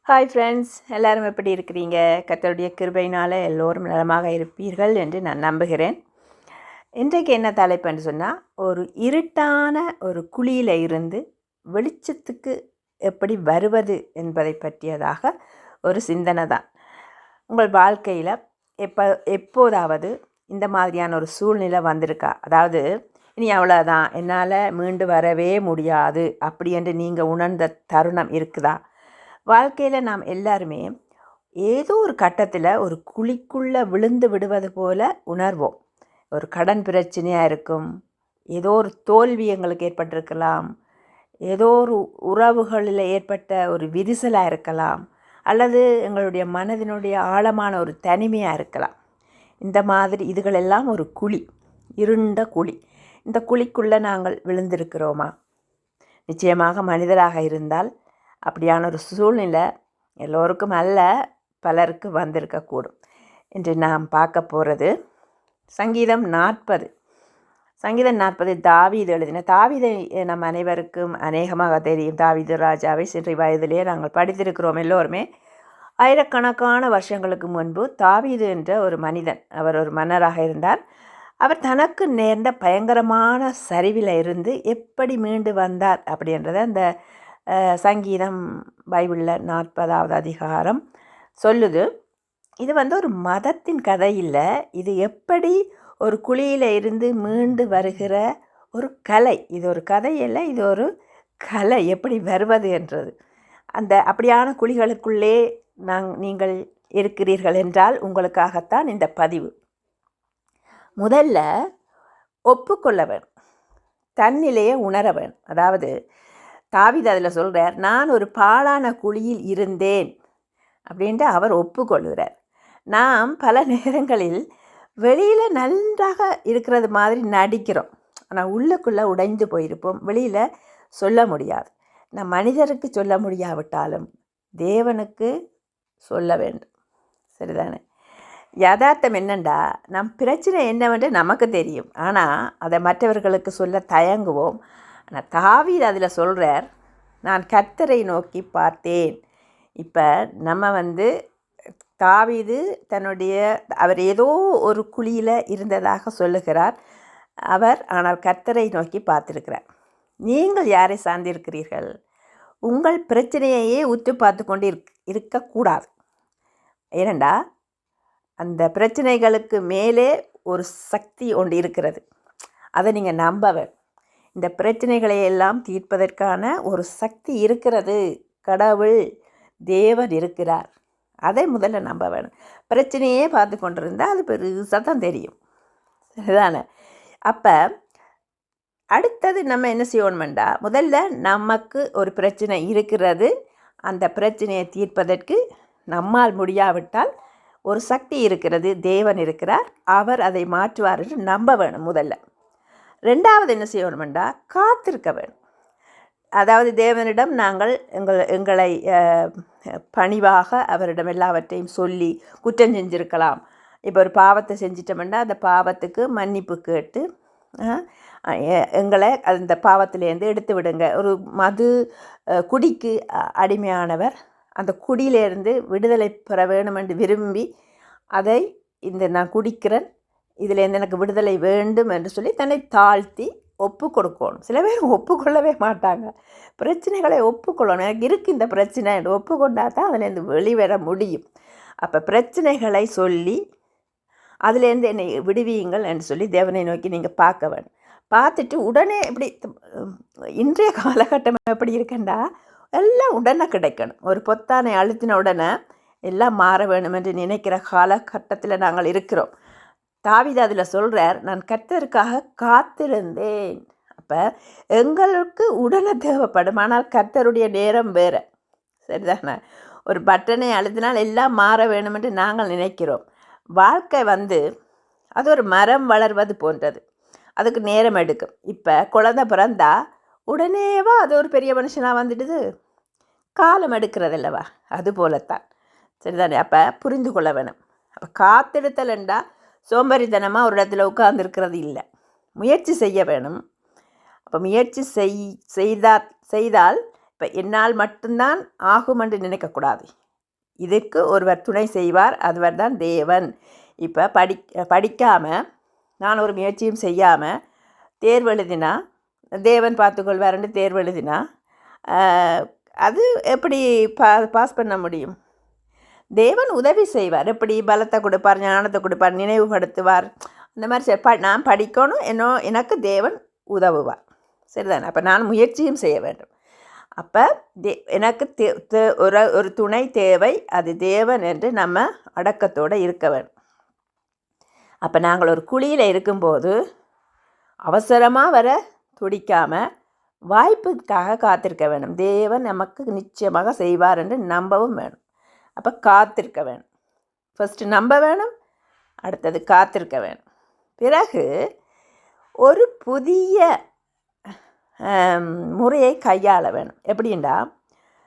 Hi friends, எல்லோரும் எப்படி இருக்கிறீங்க? கர்த்தருடைய கிருபையினால் எல்லோரும் நலமாக இருப்பீர்கள் என்று நான் நம்புகிறேன். இன்றைக்கு என்ன தலைப்புன்னு சொன்னால், ஒரு இருட்டான ஒரு குழியில் இருந்து வெளிச்சத்துக்கு எப்படி வருவது என்பதை பற்றியதாக ஒரு சிந்தனை தான். உங்கள் வாழ்க்கையில் எப்போதாவது இந்த மாதிரியான ஒரு சூழ்நிலை வந்திருக்கா? அதாவது இனி அவ்வளோதான், என்னால் மீண்டு வரவே முடியாது அப்படி என்று நீங்கள் உணர்ந்த தருணம் இருக்குதா? வாழ்க்கையில் நாம் எல்லாருமே ஏதோ ஒரு கட்டத்தில் ஒரு குழிக்குள்ளே விழுந்து விடுவது போல உணர்வோம். ஒரு கடன் பிரச்சனையாக இருக்கும், ஏதோ ஒரு தோல்வி எங்களுக்கு ஏற்பட்டிருக்கலாம், ஏதோ ஒரு உறவுகளில் ஏற்பட்ட ஒரு விரிசலாக இருக்கலாம், அல்லது எங்களுடைய மனதினுடைய ஆழமான ஒரு தனிமையாக இருக்கலாம். இந்த மாதிரி இதுகளெல்லாம் ஒரு குழி, இருண்ட குழி. இந்த குழிக்குள்ளே நாங்கள் விழுந்திருக்கிறோமா? நிச்சயமாக மனிதராக இருந்தால் அப்படியான ஒரு சூழ்நிலை எல்லோருக்கும் அல்ல, பலருக்கு வந்திருக்கக்கூடும். இன்று நாம் பார்க்க போகிறது சங்கீதம் 40. சங்கீதம் 40 தாவீது எழுதின. தாவீதை நம் அனைவருக்கும் அநேகமாக தெரியும். தாவீது ராஜாவை சிறு வயதிலே நாங்கள் படித்திருக்கிறோம் எல்லோருமே. ஆயிரக்கணக்கான வருஷங்களுக்கு முன்பு தாவீது என்ற ஒரு மனிதன், அவர் ஒரு மன்னராக இருந்தார். அவர் தனக்கு நேர்ந்த பயங்கரமான சரிவில் இருந்து எப்படி மீண்டு வந்தார் அப்படின்றத அந்த சங்கீதம் பைபிளில் 40வது அதிகாரம் சொல்லுது. இது ஒரு மதத்தின் கதை இல்லை, இது எப்படி ஒரு குழியில் இருந்து மீண்டு வருகிற ஒரு கலை. இது ஒரு கதை இல்லை, இது ஒரு கலை, எப்படி வருவது என்றது. அப்படியான குழிகளுக்குள்ளே நீங்கள் இருக்கிறீர்கள் என்றால் உங்களுக்காகத்தான் இந்த பதிவு. முதல்ல ஒப்புக்கொள்ள வேணும், தன்னிலையே உணர வேணும். அதாவது தாவீது அதில் சொல்கிறார், நான் ஒரு பாழான குழியில் இருந்தேன் அப்படின்ட்டு அவர் ஒப்புக்கொள்கிறார். நாம் பல நேரங்களில் வெளியில் நன்றாக இருக்கிறது மாதிரி நடிக்கிறோம், ஆனால் உள்ளுக்குள்ளே உடைந்து போயிருப்போம், வெளியில் சொல்ல முடியாது. நம் மனிதருக்கு சொல்ல முடியாவிட்டாலும் தேவனுக்கு சொல்ல வேண்டும், சரிதானே? யதார்த்தம் என்னண்டா, நம் பிரச்சனை என்னவென்று நமக்கு தெரியும், ஆனால் அதை மற்றவர்களுக்கு சொல்ல தயங்குவோம். ஆனால் தாவீது அதில் சொல்கிறார், நான் கர்த்தரை நோக்கி பார்த்தேன். இப்போ நம்ம தாவீது அவர் ஏதோ ஒரு குழியில் இருந்ததாக சொல்லுகிறார் அவர், ஆனால் கர்த்தரை நோக்கி பார்த்திருக்கிறார். நீங்கள் யாரை சார்ந்திருக்கிறீர்கள்? உங்கள் பிரச்சனையையே உற்று பார்த்து கொண்டு இருக்கக்கூடாது. ஏனெண்டா அந்த பிரச்சனைகளுக்கு மேலே ஒரு சக்தி ஒன்று இருக்கிறது, அதை நீங்கள் நம்பவர். இந்த பிரச்சனைகளை எல்லாம் தீர்ப்பதற்கான ஒரு சக்தி இருக்கிறது, கடவுள் தேவன் இருக்கிறார். அதை முதல்ல நம்ப வேணும். பிரச்சனையே பார்த்து கொண்டிருந்தால் அது பெருசாக தான் தெரியும், சரிதானே? அப்போ அடுத்தது நம்ம என்ன செய்யணுமெண்டா, முதல்ல நமக்கு ஒரு பிரச்சனை இருக்கிறது, அந்த பிரச்சனையை தீர்ப்பதற்கு நம்மால் முடியாவிட்டால் ஒரு சக்தி இருக்கிறது, தேவன் இருக்கிறார், அவர் அதை மாற்றுவார் என்று நம்ப வேணும் முதல்ல. ரெண்டாவது என்ன செய்யணுமெண்டா, காத்திருக்க வேணும். அதாவது தேவனிடம் நாங்கள் எங்களை பணிவாக அவரிடம் எல்லாவற்றையும் சொல்லி குற்றம் செஞ்சுருக்கலாம். இப்போ ஒரு பாவத்தை செஞ்சிட்டோம்னா அந்த பாவத்துக்கு மன்னிப்பு கேட்டு எங்களை அந்த பாவத்திலேருந்து எடுத்து விடுங்க. ஒரு மது குடிக்கு அடிமையானவர் அந்த குடியிலேருந்து விடுதலை பெற வேணும் என்று விரும்பி அதை நான் குடிக்கிறேன், இதிலேருந்து எனக்கு விடுதலை வேண்டும் என்று சொல்லி தன்னை தாழ்த்தி ஒப்பு கொடுக்கணும். சில பேர் ஒப்புக்கொள்ளவே மாட்டாங்க. பிரச்சனைகளை ஒப்புக்கொள்ளணும். எனக்கு இருக்குது இந்த பிரச்சனை என்று ஒப்புக்கொண்டா தான் அதிலேருந்து வெளிவர முடியும். அப்போ பிரச்சனைகளை சொல்லி அதிலேருந்து என்னை விடுவியுங்கள் என்று சொல்லி தேவனை நோக்கி நீங்கள் பார்க்க வேணும். பார்த்துட்டு உடனே எப்படி இன்றைய காலகட்டம் எப்படி இருக்குண்டா, எல்லாம் உடனே கிடைக்கணும். ஒரு பொத்தானை அழுத்தின உடனே எல்லாம் மாற வேணும் என்று நினைக்கிற காலகட்டத்தில் நாங்கள் இருக்கிறோம். தாவீது அதில் சொல்கிறார், நான் கர்த்தருக்காக காத்திருந்தேன். அப்போ எங்களுக்கு உடனே தேவைப்படும், ஆனால் கர்த்தருடைய நேரம் வேறு, சரிதானே? ஒரு பட்டனை அழுத்தினால் எல்லாம் மாற வேணும் என்று நாங்கள் நினைக்கிறோம். வாழ்க்கை அது ஒரு மரம் வளர்வது போன்றது, அதுக்கு நேரம் எடுக்கும். இப்போ குழந்தை பிறந்தா உடனேவா அது ஒரு பெரிய மனுஷனாக வந்துடுது? காலம் எடுக்கிறதில்லவா? அது போலத்தான், சரிதானே? அப்போ புரிந்து கொள்ள வேணும். அப்போ காத்தெடுத்தலண்டா சோம்பேறித்தனமாக ஒரு இடத்துல உட்கார்ந்துருக்கிறது இல்லை, முயற்சி செய்ய வேணும். அப்போ முயற்சி செய்தால் இப்போ என்னால் மட்டும்தான் ஆகும் என்று நினைக்கக்கூடாது. இதுக்கு ஒருவர் துணை செய்வார், அதுவர் தான் தேவன். இப்போ படிக்காமல் நான் ஒரு முயற்சியும் செய்யாமல் தேர்வு எழுதினா தேவன் பார்த்துக்கொள்வார்னு தேர்வு எழுதினா அது எப்படி பாஸ் பண்ண முடியும்? தேவன் உதவி செய்வார். எப்படி பலத்தை கொடுப்பார், ஞானத்தை கொடுப்பார், நினைவுபடுத்துவார். அந்த மாதிரி நான் படிக்கணும், எனக்கு தேவன் உதவுவார். சரிதானே? அப்போ நான் முயற்சியும் செய்ய வேண்டும். அப்போ எனக்கு ஒரு துணை தேவை, அது தேவன் என்று நம்ம அடக்கத்தோடு இருக்க வேண்டும். அப்போ நாங்கள் ஒரு குழியில் இருக்கும்போது அவசரமாக வர துடிக்காமல் வாய்ப்புக்காக காத்திருக்க வேண்டும். தேவன் நமக்கு நிச்சயமாக செய்வார் என்று நம்பவும் வேணும். அப்போ காத்திருக்க வேணும். ஃபஸ்ட்டு நம்ப வேணும், அடுத்தது காத்திருக்க வேணும். பிறகு ஒரு புதிய முறையை கையாள வேணும். எப்படின்னா,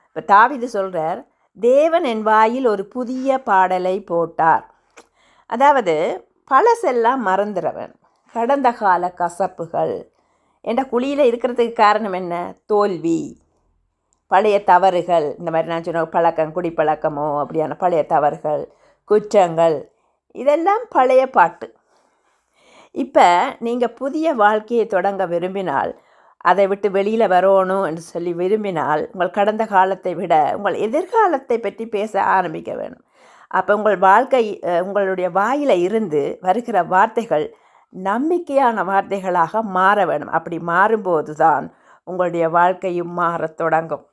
இப்போ தாவீது சொல்கிறார், தேவன் என் வாயில் ஒரு புதிய பாடலை போட்டார். அதாவது பழசெல்லாம் மறந்துட வேணும். கடந்த கால கசப்புகள் என்ற குழியில் இருக்கிறதுக்கு காரணம் என்ன? தோல்வி, பழைய தவறுகள், இந்த மாதிரி நான் சொன்ன குடிப்பழக்கமோ அப்படியான பழைய தவறுகள், குற்றங்கள், இதெல்லாம் பழைய பாட்டு. இப்போ நீங்கள் புதிய வாழ்க்கையை தொடங்க விரும்பினால், அதை விட்டு வெளியில் வரணும் என்று சொல்லி விரும்பினால், உங்கள் கடந்த காலத்தை விட உங்கள் எதிர்காலத்தை பற்றி பேச ஆரம்பிக்க வேணும். அப்போ உங்களுடைய வாயில் இருந்து வருகிற வார்த்தைகள் நம்பிக்கையான வார்த்தைகளாக மாற வேணும். அப்படி மாறும்போது தான் உங்களுடைய வாழ்க்கையும் மாறத் தொடங்கும்.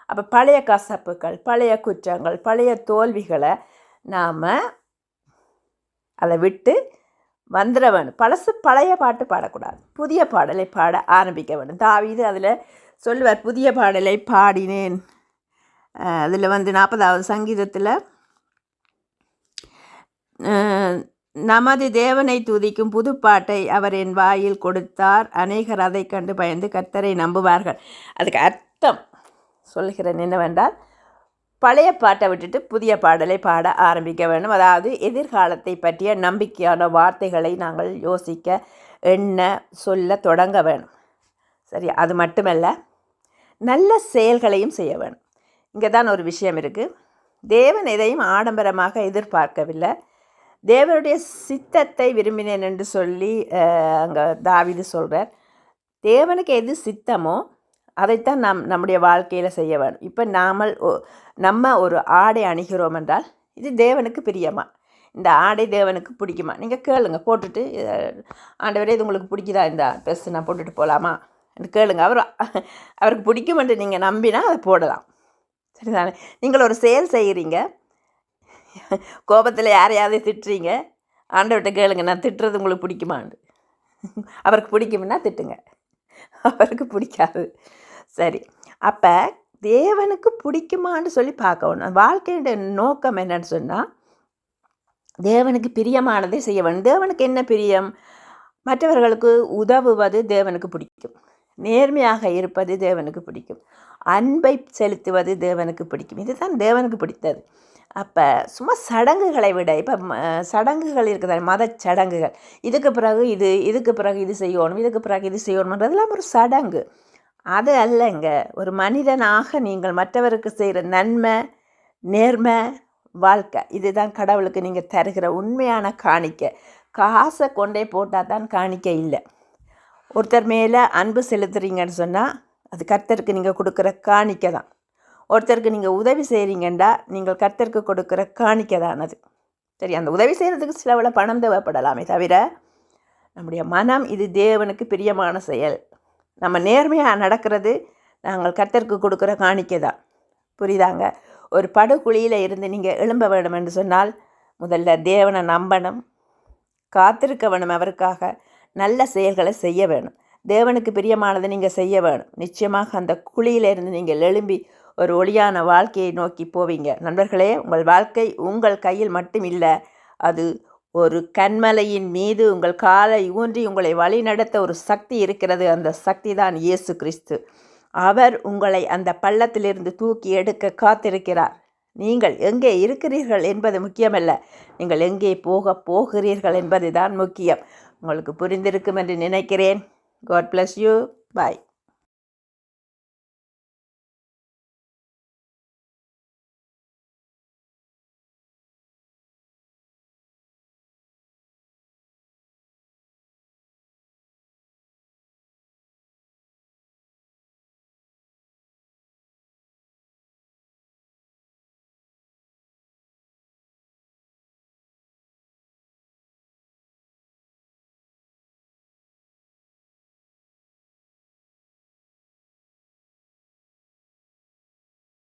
அப்போ பழைய கசப்புகள், பழைய குற்றங்கள், பழைய தோல்விகளை நாம் அதை விட்டு வந்துட வேணும். பழைய பாட்டு பாடக்கூடாது, புதிய பாடலை பாட ஆரம்பிக்க வேண்டும். தாவீது அதில் சொல்லுவார், புதிய பாடலை பாடினேன். அதில் 40வது சங்கீதத்தில் நமது தேவனை துதிக்கும் புதுப்பாட்டை அவர் என் வாயில் கொடுத்தார், அநேகர் அதை கண்டு பயந்து கர்த்தரை நம்புவார்கள். அதுக்கு அர்த்தம் சொல்கிறேன் என்னவென்றால், பழைய பாட்டை விட்டுட்டு புதிய பாடலை பாட ஆரம்பிக்க வேண்டும். அதாவது எதிர்காலத்தை பற்றிய நம்பிக்கையான வார்த்தைகளை நாங்கள் யோசிக்க, எண்ண, சொல்ல தொடங்க வேணும். சரி, அது மட்டுமல்ல, நல்ல செயல்களையும் செய்ய வேணும். இங்கே தான் ஒரு விஷயம் இருக்குது. தேவன் எதையும் ஆடம்பரமாக எதிர்பார்க்கவில்லை. தேவனுடைய சித்தத்தை விரும்பினேன் என்று சொல்லி அங்கே தாவீது சொல்கிறார். தேவனுக்கு எது சித்தமோ அதைத்தான் நம்முடைய வாழ்க்கையில் செய்ய வேணும். இப்போ நம்ம ஒரு ஆடை அணிகிறோம் என்றால், இது தேவனுக்கு பிரியமா, இந்த ஆடை தேவனுக்கு பிடிக்குமா? நீங்கள் கேளுங்க, போட்டுட்டு ஆண்டவரே இது உங்களுக்கு பிடிக்குதா, இந்த ட்ரெஸ் நான் போட்டுட்டு போகலாமா என்று கேளுங்க. அவருக்கு பிடிக்கும் என்று நீங்கள் நம்பினா அதை போடலாம். சரிதானே? நீங்கள் ஒரு செயல் செய்கிறீங்க, கோபத்தில் யாரையாவது திட்டுறீங்க, ஆண்டவர்கிட்ட கேளுங்க, நான் திட்டுறது உங்களுக்கு பிடிக்குமான்னு. அவருக்கு பிடிக்கும்னா திட்டுங்க, அவருக்கு பிடிக்காது. சரி, அப்போ தேவனுக்கு பிடிக்குமான்னு சொல்லி பார்க்கணும். வாழ்க்கையோட நோக்கம் என்னன்னு சொன்னால், தேவனுக்கு பிரியமானதை செய்ய வேண்டும். தேவனுக்கு என்ன பிரியம்? மற்றவர்களுக்கு உதவுவது தேவனுக்கு பிடிக்கும், நேர்மையாக இருப்பது தேவனுக்கு பிடிக்கும், அன்பை செலுத்துவது தேவனுக்கு பிடிக்கும். இதுதான் தேவனுக்கு பிடித்தது. அப்போ சும்மா சடங்குகளை விட, இப்போ சடங்குகள் இருக்குது, மத சடங்குகள், இதுக்கு பிறகு இது செய்யணும், இதுக்கு பிறகு இது செய்யணுன்றதெல்லாம் ஒரு சடங்கு. அது அல்லங்க. ஒரு மனிதனாக நீங்கள் மற்றவருக்கு செய்கிற நன்மை, நேர்மை, வாழ்க்கை, இதுதான் கடவுளுக்கு நீங்கள் தருகிற உண்மையான காணிக்கை. காசை கொண்டே போட்டால் தான் காணிக்கை இல்லை. ஒருத்தர் மேலே அன்பு செலுத்துறீங்கன்னு சொன்னால் அது கர்த்தருக்கு நீங்கள் கொடுக்குற காணிக்கை தான். ஒருத்தருக்கு நீங்கள் உதவி செய்கிறீங்கண்டா நீங்கள் கர்த்தருக்கு கொடுக்குற காணிக்கை தான் அது. சரி, அந்த உதவி செய்கிறதுக்கு சிலவள பணம் தேவைப்படலாமே தவிர, நம்முடைய மனம் இது தேவனுக்கு பிரியமான செயல். நம்ம நேர்மையாக நடக்கிறது நாங்கள் கர்த்தருக்கு கொடுக்குற காணிக்கை தான். புரியுதாங்க? ஒரு படுகுழியில் இருந்து நீங்கள் எழும்ப வேண்டும் என்று சொன்னால் முதல்ல தேவனை நம்பணும், காத்திருக்க வேணும், அவருக்காக நல்ல செயல்களை செய்ய வேணும், தேவனுக்கு பிரியமானதை நீங்கள் செய்ய வேணும். நிச்சயமாக அந்த குழியிலிருந்து நீங்கள் எழும்பி ஒரு ஒளியான வாழ்க்கையை நோக்கி போவீங்க. நண்பர்களே, உங்கள் வாழ்க்கை உங்கள் கையில் மட்டும் இல்லை, அது ஒரு கன்மலையின் மீது உங்கள் காலை ஊன்றி உங்களை வழி நடத்த ஒரு சக்தி இருக்கிறது. அந்த சக்தி தான் இயேசு கிறிஸ்து. அவர் உங்களை அந்த பள்ளத்திலிருந்து தூக்கி எடுக்க காத்திருக்கிறார். நீங்கள் எங்கே இருக்கிறீர்கள் என்பது முக்கியமல்ல, நீங்கள் எங்கே போகிறீர்கள் என்பது தான் முக்கியம். உங்களுக்கு புரிந்திருக்கும் என்று நினைக்கிறேன். God bless you. Bye.